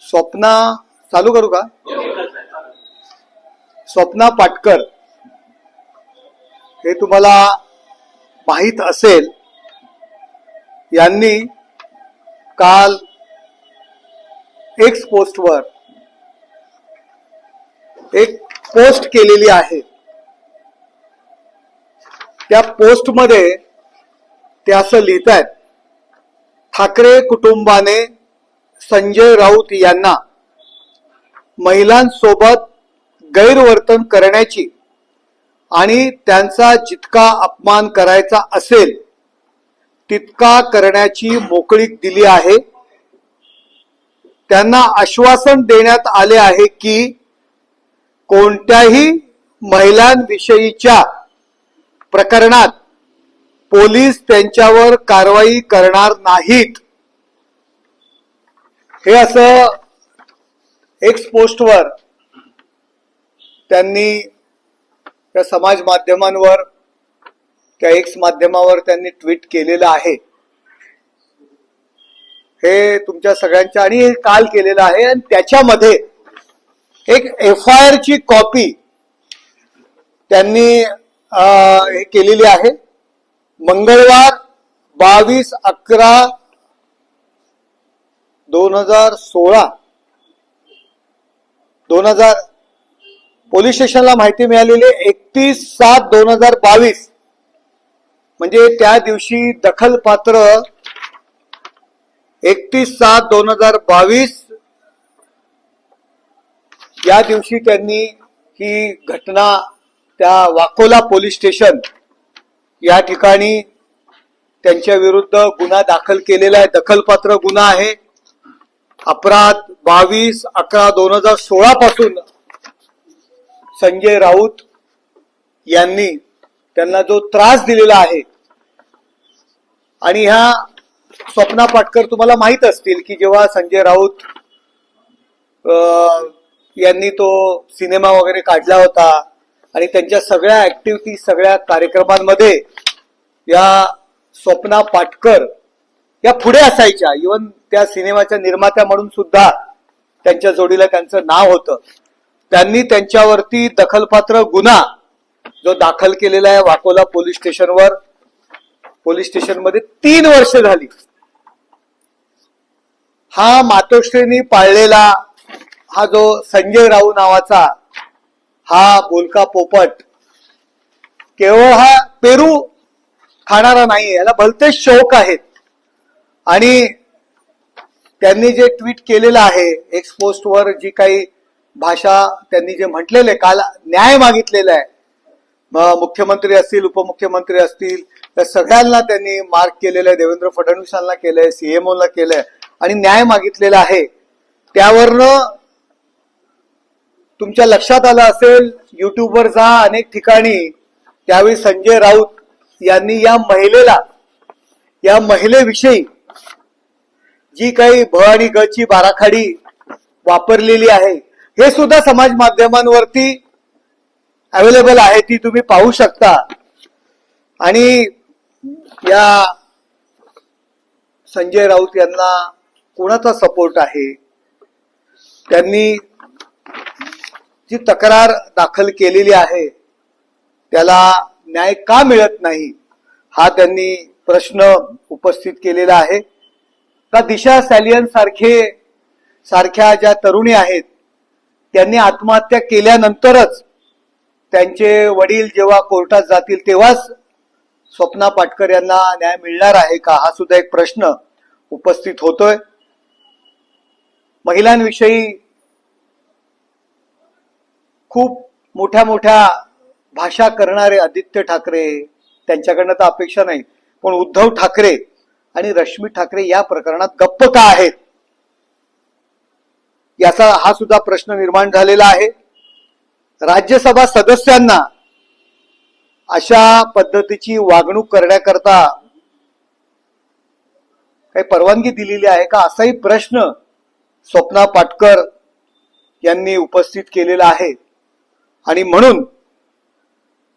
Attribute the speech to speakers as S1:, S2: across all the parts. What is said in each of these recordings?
S1: स्वप्ना चालू करू का? स्वप्ना पाटकर हे तुम्हाला माहित असेल, यांनी काल एक्स पोस्टवर एक पोस्ट केलेली आहे. त्या पोस्टमध्ये ते असं लिहितायत, ठाकरे कुटुंबाने संजय राऊत यांना महिलांसोबत गैरवर्तन करण्याची आणि त्यांचा जितका अपमान करायचा असेल तितका करण्याची मोकळीक दिली आहे. त्यांना आश्वासन देण्यात आले आहे की कोणत्याही महिलांविषयीच्या प्रकरणात पोलीस त्यांच्यावर कारवाई करणार नाहीत. हे असं एक्स पोस्टवर त्यांनी त्या समाज माध्यमांवर, त्या एक्स माध्यमावर त्यांनी ट्विट केलेलं आहे. हे तुमच्या सगळ्यांच्या आणि हे काल केलेलं आहे. आणि त्याच्यामध्ये एक FIR ची कॉपी त्यांनी हे केलेली आहे. मंगळवार 22/11/2016 पोलीस स्टेशनला माहिती मिळालेली 31/7/2022 म्हणजे त्या दिवशी दखलपात्र 31/7/2022 या दिवशी त्यांनी ही घटना त्या वाकोला पोलीस स्टेशन या ठिकाणी त्यांच्या विरुद्ध गुन्हा दाखल केलेला आहे. दखलपात्र गुन्हा आहे. अपराध 22/11/2016 पासून संजय राऊत यांनी त्यांना जो त्रास दिलेला आहे. आणि ह्या स्वप्ना पाटकर तुम्हाला माहित असतील की जेव्हा संजय राऊत यांनी तो सिनेमा वगैरे काढला होता आणि त्यांच्या सगळ्या ऍक्टिव्हिटी, सगळ्या कार्यक्रमांमध्ये या स्वप्ना पाटकर या पुढे असायच्या. इव्हन त्या सिनेमाच्या निर्मात्या म्हणून सुद्धा त्यांच्या जोडीला त्यांचं नाव होतं. त्यांनी त्यांच्यावरती दखलपात्र गुन्हा जो दाखल केलेला आहे वाकोला पोलीस स्टेशनवर, पोलीस स्टेशनमध्ये 3 वर्ष झाली. हा मातोश्रींनी पाळलेला हा जो संजय राऊत नावाचा हा बोलका पोपट केवळ हा पेरू खाणारा नाही, याला भलते शौक आहेत. आणि त्यांनी जे ट्विट केलेलं आहे एक्स पोस्टवर, जी काही भाषा त्यांनी जे म्हटलेले, काल न्याय मागितलेला आहे. मुख्यमंत्री असतील, उपमुख्यमंत्री असतील, त्या सगळ्यांना त्यांनी मार्क केलेलं आहे. देवेंद्र फडणवीसांना केलंय, CMOला केलंय आणि न्याय मागितलेला आहे. त्यावरनं तुमच्या लक्षात आलं असेल, युट्यूबवर जा, अनेक ठिकाणी त्यावेळी संजय राऊत यांनी या महिलेविषयी जी काही भ आणि ग ची बाराखडी वापरलेली आहे हे सुद्धा समाज माध्यमांवरती अवेलेबल आहे, ती तुम्ही पाहू शकता. आणि या संजय राऊत यांना कोणाचा सपोर्ट आहे, त्यांनी जी तक्रार दाखल केलेली आहे त्याला न्याय का मिळत नाही हा त्यांनी प्रश्न उपस्थित केलेला आहे. का दिशा सॅलियन सारख्या ज्या तरुणी आहेत त्यांनी आत्महत्या केल्यानंतरच त्यांचे वडील जेव्हा कोर्टात जातील तेव्हाच स्वप्ना पाटकर यांना न्याय मिळणार आहे का, हा सुद्धा एक प्रश्न उपस्थित होतोय. महिलांविषयी खूप मोठ्या मोठ्या भाषा करणारे आदित्य ठाकरे, त्यांच्याकडनं तर अपेक्षा नाही, पण उद्धव ठाकरे आणि रश्मी ठाकरे या प्रकरणात गप्प का आहेत, याचा हा सुद्धा प्रश्न निर्माण झालेला आहे. राज्यसभा सदस्यांना अशा पद्धतीची वागणूक करण्याकरता काही परवानगी दिलेली आहे का, असाही प्रश्न स्वप्ना पाटकर यांनी उपस्थित केलेला आहे. आणि म्हणून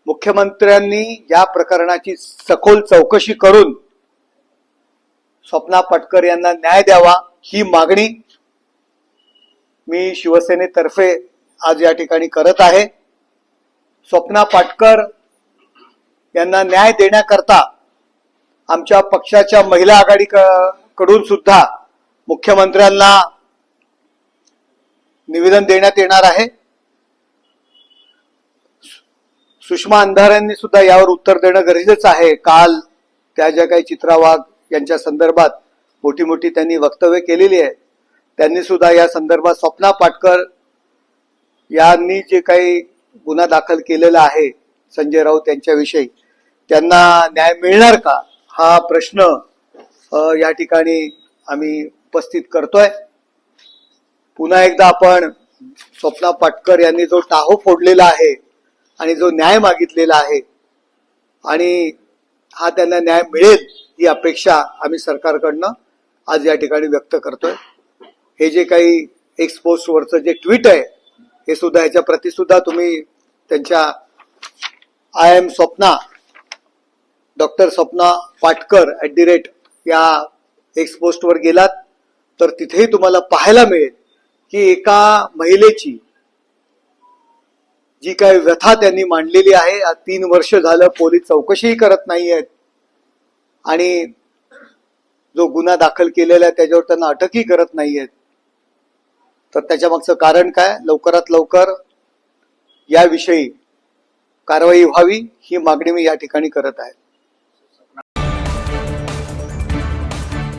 S1: मुख्यमंत्र्यांनी या प्रकरणाची सखोल चौकशी करून स्वप्ना पाटकर यांना न्याय द्यावा ही मागणी मी शिवसेनेतर्फे आज या ठिकाणी करत आहे. स्वप्ना पाटकर यांना न्याय देण्याकरता आमच्या पक्षाच्या महिला आघाडी कडून सुद्धा मुख्यमंत्र्यांना निवेदन देण्यात येणार आहे. सुषमा अंधारेंनी सुद्धा यावर उत्तर देणं गरजेचं आहे. काल त्या ज्या काही चित्रा वाघ यांच्या संदर्भात मोठी मोठी त्यांनी वक्तव्य केलेली आहे, त्यांनी सुद्धा या संदर्भात स्वप्ना पाटकर यांनी जे काही गुन्हा दाखल केलेला आहे संजय राऊत यांच्याविषयी, त्यांना न्याय मिळणार का, हा प्रश्न या ठिकाणी आम्ही उपस्थित करतोय. पुन्हा एकदा आपण स्वप्ना पाटकर यांनी जो टाहो फोडलेला आहे आणि जो न्याय मागितलेला आहे आणि हा त्यांना न्याय मिळेल ही अपेक्षा आम्ही सरकारकडनं आज या ठिकाणी व्यक्त करतोय. हे जे काही एक्स पोस्टवरचं जे ट्विट आहे हे सुद्धा, ह्याच्या प्रती सुद्धा तुम्ही त्यांच्या I am Swapna doctor Swapna Patkar @ या एक्स पोस्टवर गेलात तर तिथेही तुम्हाला पाहायला मिळेल की एका महिलेची जी काही व्यथा त्यांनी मांडलेली आहे, 3 वर्ष झालं पोलीस चौकशीही करत नाहीयेत आणि जो गुन्हा दाखल केलेला आहे त्याच्यावर त्यांना अटकही करत नाहीयेत. तर त्याच्या मागचं कारण काय? लवकरात लवकर याविषयी कारवाई व्हावी ही मागणी मी या ठिकाणी करत आहे.